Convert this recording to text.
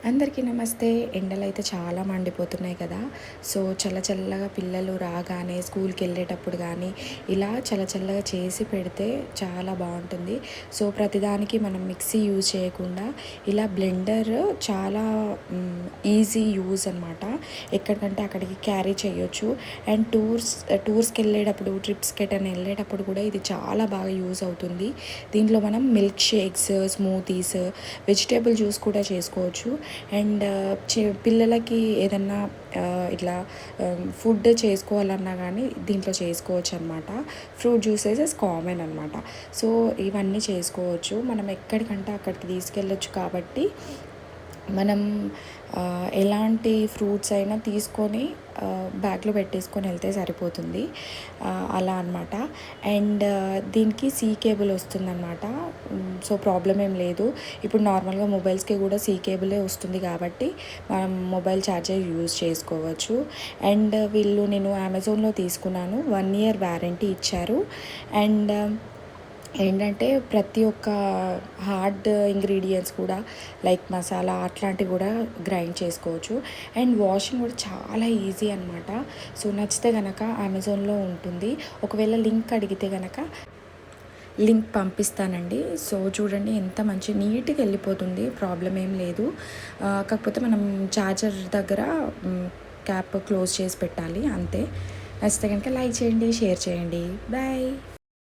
అందరికీ నమస్తే. ఎండలైతే చాలా మండిపోతున్నాయి కదా! సో, చల్లగా పిల్లలు రాగానే స్కూల్‌కెళ్ళేటప్పుడు గానీ, ఇలా చల్లగా చేసి పెడితే చాలా బావుంటుంది. సో, ప్రతిదానికి మనం మిక్సీ యూజ్ చేయకుండా ఇలా బ్లెండర్ చాలా ఈజీ యూజ్ అనమాట. ఎక్కడికంటే అక్కడికి క్యారీ చేయొచ్చు. అండ్ టూర్స్‌కెళ్ళేటప్పుడు, ట్రిప్స్‌కి ఎటైనా ఎళ్ళేటప్పుడు కూడా ఇది చాలా బాగా యూజ్ అవుతుంది. దీంట్లో మనం milk shakes, smoothies, vegetable juice కూడా చేసుకోవచ్చు. అండ్ పిల్లలకి ఏదన్నా ఇట్లా ఫుడ్ చేసుకోవాలన్నా కానీ దీంట్లో చేసుకోవచ్చు అనమాట. ఫ్రూట్ జ్యూసెస్ కామన్ అనమాట. సో ఇవన్నీ చేసుకోవచ్చు. మనం ఎక్కడికంటే అక్కడికి తీసుకెళ్ళొచ్చు కాబట్టి మనం ఎలాంటి ఫ్రూట్స్ అయినా తీసుకొని బ్యాగ్లో పెట్టేసుకొని వెళ్తే సరిపోతుంది. అలా అనమాట. అండ్ దీనికి సీ కేబుల్ వస్తుందన్నమాట. సో ప్రాబ్లం ఏం లేదు. ఇప్పుడు నార్మల్గా మొబైల్స్కి కూడా సీ కేబులే వస్తుంది కాబట్టి మనం మొబైల్ ఛార్జర్ యూజ్ చేసుకోవచ్చు. అండ్ నేను అమెజాన్లో తీసుకున్నాను. 1 year వ్యారంటీ ఇచ్చారు. అండ్ ఏంటంటే ప్రతి ఒక్క హార్డ్ ఇంగ్రీడియంట్స్ కూడా లైక్ మసాలా అట్లాంటివి కూడా గ్రైండ్ చేసుకోవచ్చు. అండ్ వాషింగ్ కూడా చాలా ఈజీ అనమాట. సో నచ్చితే కనుక అమెజాన్లో ఉంటుంది. ఒకవేళ లింక్ అడిగితే కనుక లింక్ పంపిస్తానండి. సో చూడండి ఎంత మంచి నీట్గా వెళ్ళిపోతుంది. ప్రాబ్లం ఏం లేదు. కాకపోతే మనం ఛార్జర్ దగ్గర క్యాప్ క్లోజ్ చేసి పెట్టాలి అంతే. నచ్చితే కనుక లైక్ చేయండి, షేర్ చేయండి. బాయ్.